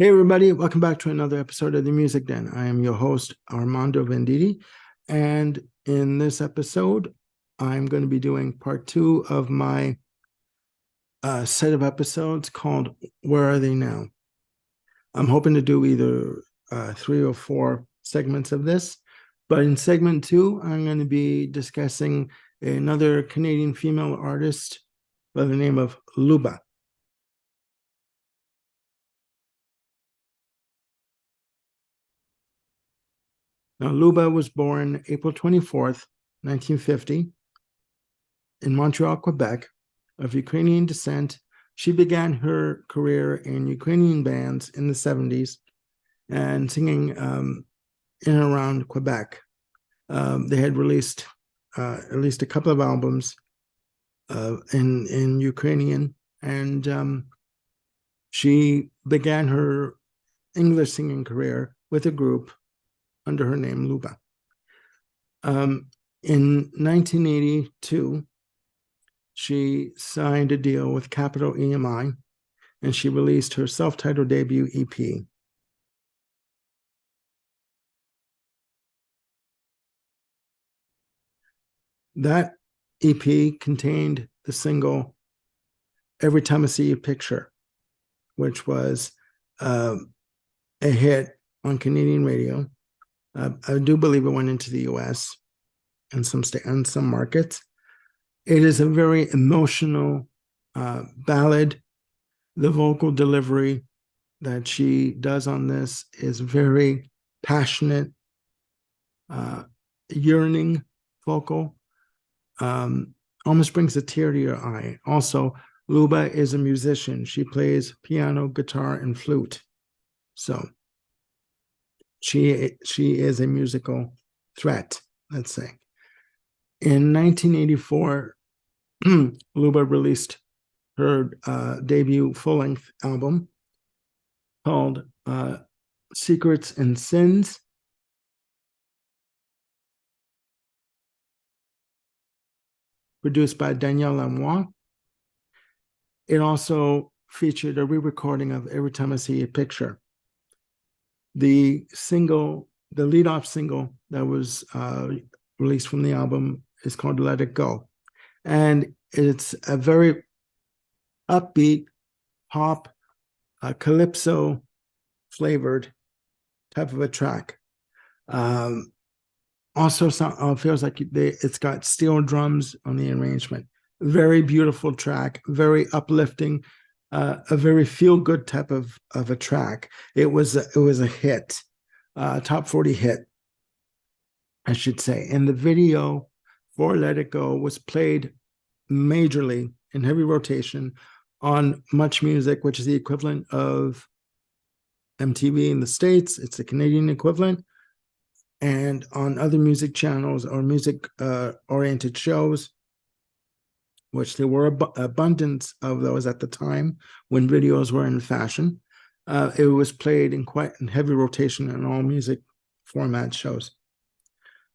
Hey, everybody, welcome back to another episode of the Music Den. I am your host, Armando Venditti. And in this episode, I'm going to be doing part two of my set of episodes called Where Are They Now? I'm hoping to do either three or four segments of this. But in segment two, I'm going to be discussing another Canadian female artist by the name of Luba. Now, Luba was born April 24th, 1950, in Montreal, Quebec, of Ukrainian descent. She began her career in Ukrainian bands in the 70s and singing in and around Quebec. They had released at least a couple of albums in Ukrainian, and she began her English singing career with a group under her name, Luba. In 1982, she signed a deal with Capital EMI, and she released her self-titled debut EP. That EP contained the single Every Time I See You Picture, which was a hit on Canadian radio. I do believe it went into the US and some markets. It is a very emotional ballad. The vocal delivery that she does on this is very passionate, yearning vocal. Almost brings a tear to your eye. Also, Luba is a musician. She plays piano, guitar, and flute. So she is a musical threat, let's say. In 1984, Luba released her debut full-length album called Secrets and Sins. Produced by Danielle Lamois. It also featured a re-recording of Every Time I See a Picture. The lead-off single that was released from the album is called Let It Go. And it's a very upbeat, pop, calypso flavored type of a track. Also, feels like it's got steel drums on the arrangement. Very beautiful track, very uplifting, a very feel-good type of a track. It was a hit, top 40 hit, I should say. And the video for Let It Go was played majorly in heavy rotation on Much Music, which is the equivalent of MTV in the States. It's the Canadian equivalent. And on other music channels or music-oriented shows, which there were abundance of those at the time when videos were in fashion. It was played in heavy rotation in all music format shows.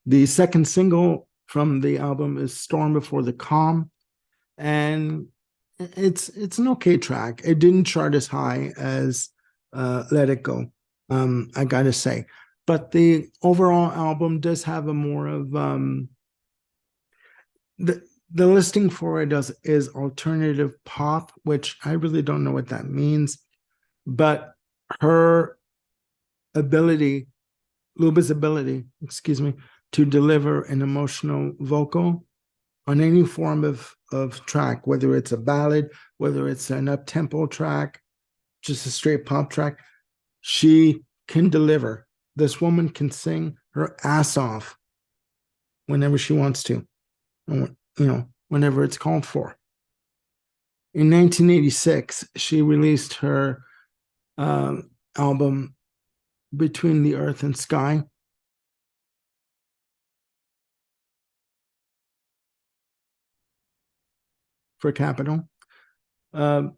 The second single from the album is Storm Before the Calm, and it's an okay track. It didn't chart as high as Let It Go, I gotta say. But the overall album does have a more of the listing for it is alternative pop, which I really don't know what that means. But Luba's ability, to deliver an emotional vocal on any form of track, whether it's a ballad, whether it's an up-tempo track, just a straight pop track, she can deliver. This woman can sing her ass off whenever she wants to, whenever it's called for. In 1986, she released her album Between the Earth and Sky. For Capitol. The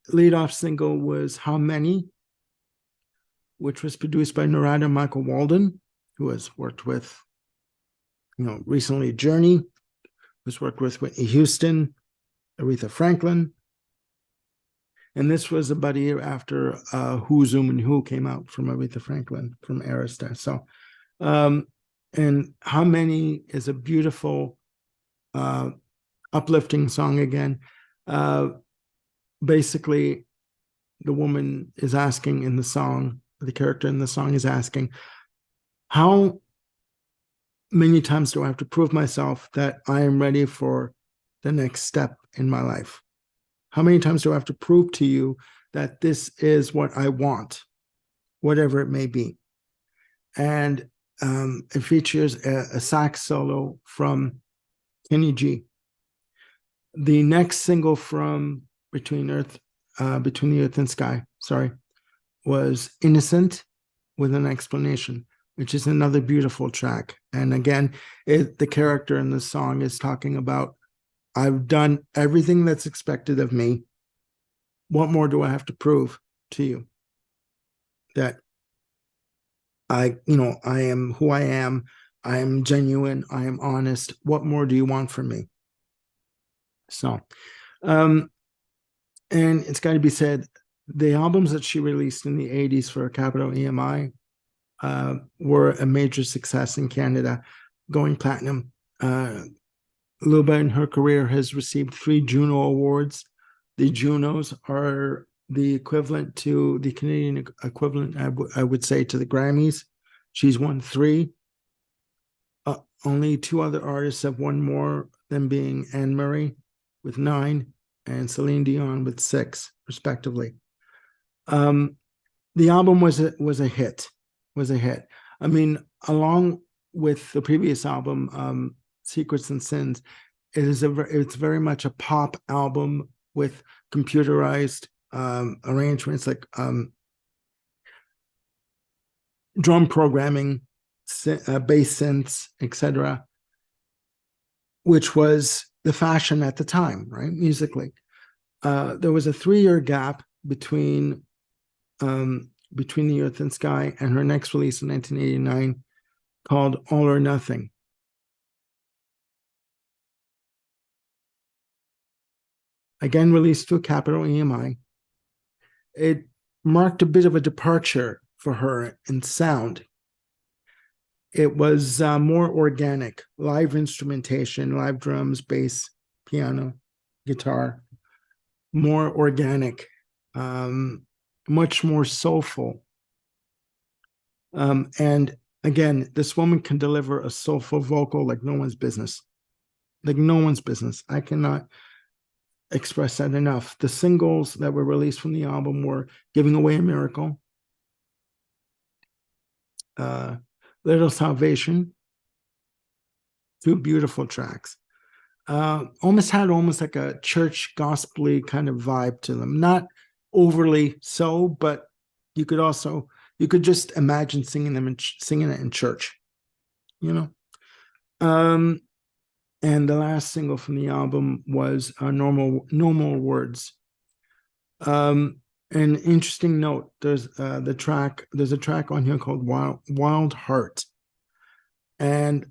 lead-off single was How Many, which was produced by Narada Michael Walden, who has worked with, recently Journey, who's worked with Whitney Houston, Aretha Franklin. And this was about a year after Who, Zoom, and Who came out from Aretha Franklin, from Arista. So, and How Many is a beautiful, uplifting song again. Basically, the woman is asking in the song, the character in the song is asking, how many times do I have to prove myself that I am ready for the next step in my life? How many times do I have to prove to you that this is what I want, whatever it may be? And it features a sax solo from Kenny G. The next single from Between the Earth and Sky, was Innocent with an Explanation, which is another beautiful track. And again, the character in the song is talking about, I've done everything that's expected of me. What more do I have to prove to you? That I am who I am. I am genuine. I am honest. What more do you want from me? So, and it's got to be said, the albums that she released in the 80s for Capital EMI were a major success in Canada, going platinum. Luba in her career has received 3 Juno Awards. The Junos are the equivalent to the Canadian equivalent, I would say, to the Grammys. She's won 3. Only 2 other artists have won more, them being Anne Murray with 9 and Celine Dion with 6, respectively. The album was a hit. I mean, along with the previous album, Secrets and Sins, it's very much a pop album with computerized arrangements, like drum programming, bass synths, etc., which was the fashion at the time, right? Musically, there was a 3-year gap between the Earth and Sky and her next release in 1989, called All or Nothing. Again, released through Capital EMI. It marked a bit of a departure for her in sound. It was more organic, live instrumentation, live drums, bass, piano, guitar, more organic, much more soulful. And again, this woman can deliver a soulful vocal like no one's business. Like no one's business. I cannot express that enough. The singles that were released from the album were Giving Away a Miracle, Little Salvation, 2 beautiful tracks. Almost like a church gospel-y kind of vibe to them. Not overly so, but you could just imagine singing it in church, you know. And the last single from the album was No More Words. An interesting note: there's a track on here called Wild Heart, and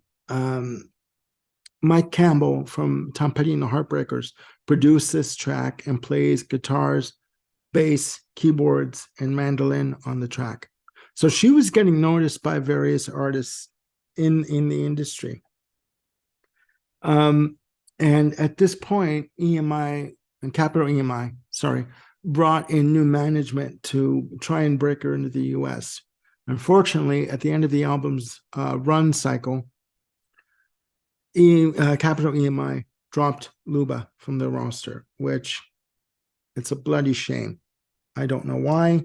Mike Campbell from Tom Petty and the Heartbreakers produced this track and plays guitars, bass, keyboards, and mandolin on the track. So she was getting noticed by various artists in the industry. And at this point, EMI and Capital EMI, brought in new management to try and break her into the US. Unfortunately, at the end of the album's run cycle, Capital EMI dropped Luba from the roster, which it's a bloody shame. I don't know why.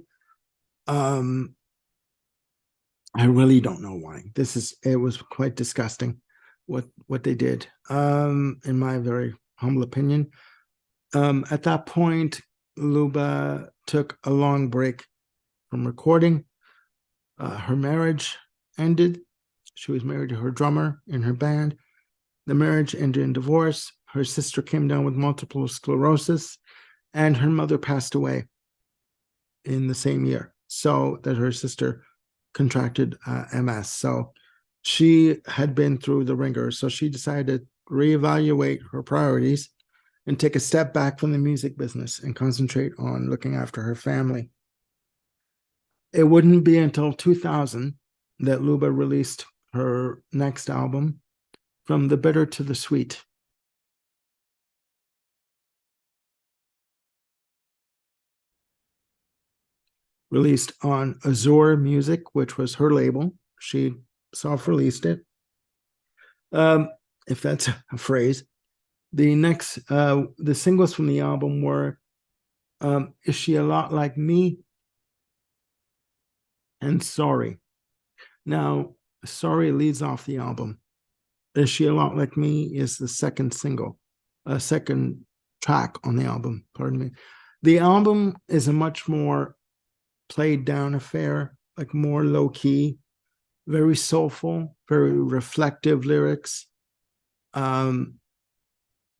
I really don't know why. It was quite disgusting what they did, in my very humble opinion. At that point, Luba took a long break from recording. Her marriage ended. She was married to her drummer in her band. The marriage ended in divorce. Her sister came down with multiple sclerosis, and her mother passed away in the same year, so that her sister contracted MS. So she had been through the ringer. So she decided to reevaluate her priorities and take a step back from the music business and concentrate on looking after her family. It wouldn't be until 2000 that Luba released her next album, From the Bitter to the Sweet. Released on Azure Music, which was her label. She self-released it. If that's a phrase. The singles from the album were Is She a Lot Like Me? And Sorry. Now, Sorry leads off the album. Is She a Lot Like Me is the second second track on the album, pardon me. The album is a much more played down affair, like more low key, very soulful, very reflective lyrics,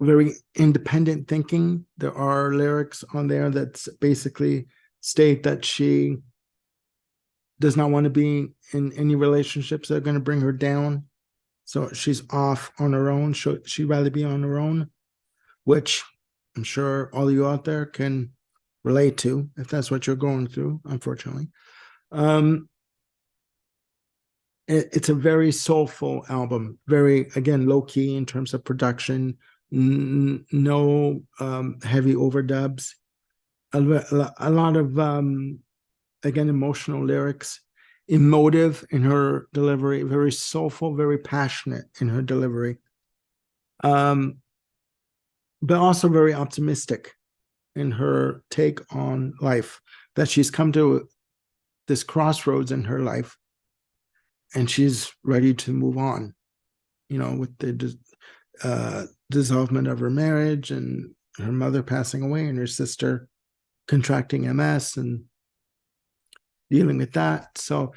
very independent thinking. There are lyrics on there that basically state that she does not want to be in any relationships that are going to bring her down. So she's off on her own. She'd rather be on her own, which I'm sure all you out there can relate to if that's what you're going through, unfortunately. It's a very soulful album, very, again, low key in terms of production, no heavy overdubs, a lot of, again, emotional lyrics, emotive in her delivery, very soulful, very passionate in her delivery, but also very optimistic in her take on life, that she's come to this crossroads in her life and she's ready to move on, with the dissolvement of her marriage and her mother passing away and her sister contracting MS and dealing with that. So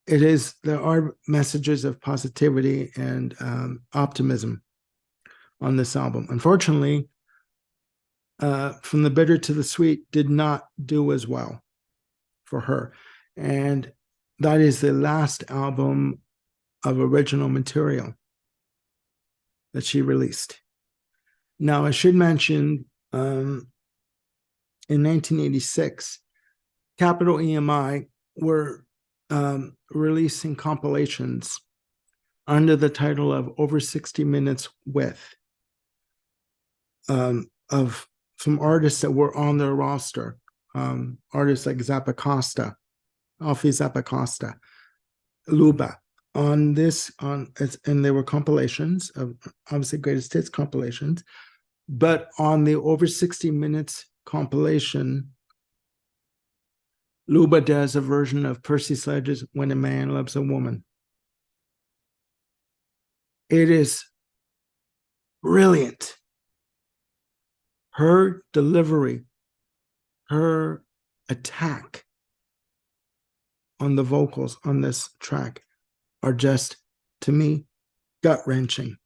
there are messages of positivity and optimism on this album. Unfortunately, From the Bitter to the Sweet did not do as well for her. And that is the last album of original material that she released. Now, I should mention, in 1986, Capitol EMI were releasing compilations under the title of Over 60 Minutes With, of some artists that were on their roster, artists like Alfie Zappacosta, Luba. And they were compilations of, obviously, greatest hits compilations. But on the Over 60 Minutes compilation, Luba does a version of Percy Sledge's When a Man Loves a Woman. It is brilliant. Her delivery, her attack on the vocals on this track are just, to me, gut-wrenching.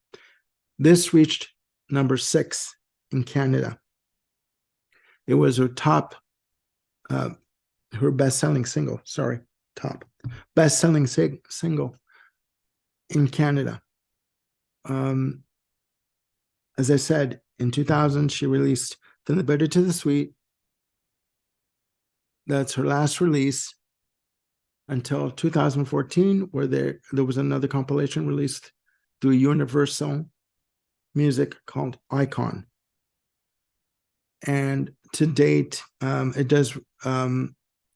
This reached number 6 in Canada. It was her best-selling single, best-selling single in Canada. As I said, in 2000, she released From the Bitter to the Sweet. That's her last release until 2014, where there was another compilation released through Universal Music called Icon. And to date, it does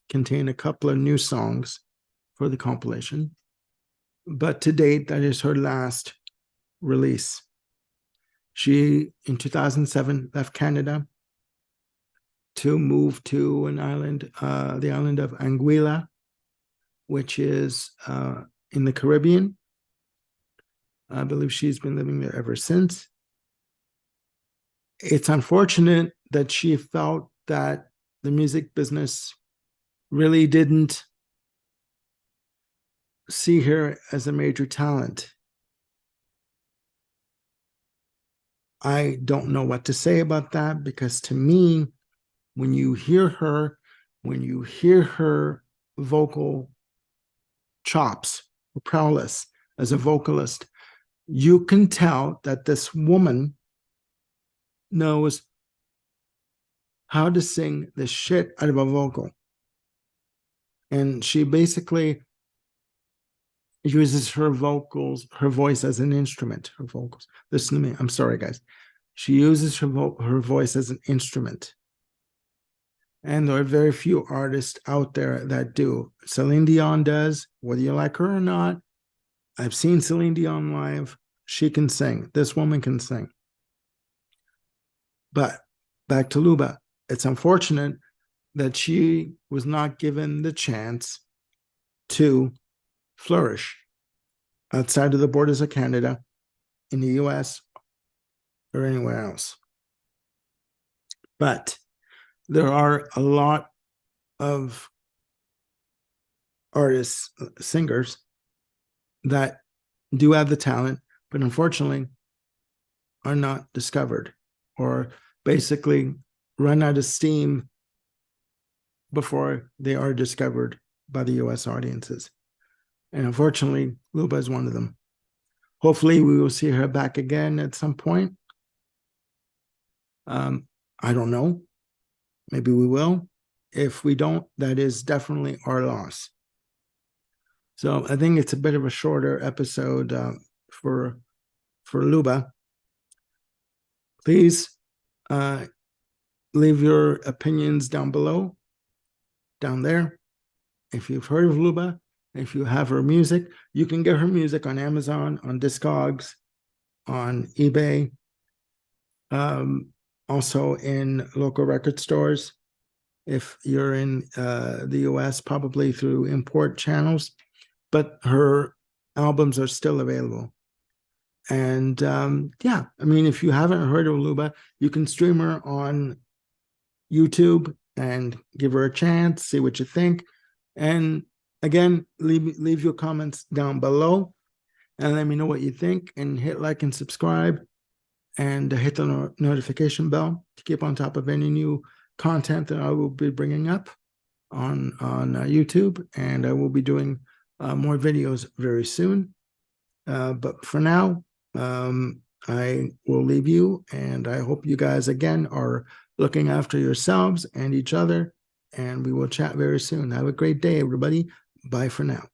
contain a couple of new songs for the compilation. But to date, that is her last release. She, in 2007, left Canada to move to an island, the island of Anguilla, which is in the Caribbean. I believe she's been living there ever since. It's unfortunate that she felt that the music business really didn't see her as a major talent. I don't know what to say about that, because to me, when you hear her vocal chops, prowess as a vocalist, you can tell that this woman knows how to sing the shit out of a vocal. And she basically uses her voice as an instrument. Her vocals. Listen to me. I'm sorry, guys. She uses her voice as an instrument. And there are very few artists out there that do. Celine Dion does, whether you like her or not. I've seen Celine Dion live. She can sing. This woman can sing. But back to Luba. It's unfortunate that she was not given the chance to flourish outside of the borders of Canada, in the US, or anywhere else. But there are a lot of artists, singers, that do have the talent, but unfortunately are not discovered, or basically run out of steam before they are discovered by the US audiences. And unfortunately, Luba is one of them. Hopefully, we will see her back again at some point. I don't know. Maybe we will. If we don't, that is definitely our loss. So I think it's a bit of a shorter episode for Luba. Please leave your opinions down below, down there. If you've heard of Luba, if you have her music, you can get her music on Amazon, on Discogs, on eBay, also in local record stores. If you're in the US, probably through import channels, but her albums are still available. And yeah, I mean, if you haven't heard of Luba, you can stream her on YouTube and give her a chance, see what you think. And again, leave your comments down below and let me know what you think, and hit like and subscribe, and hit the notification bell to keep on top of any new content that I will be bringing up on YouTube. And I will be doing more videos very soon. But for now, I will leave you, and I hope you guys again are looking after yourselves and each other, and we will chat very soon. Have a great day, everybody. Bye for now.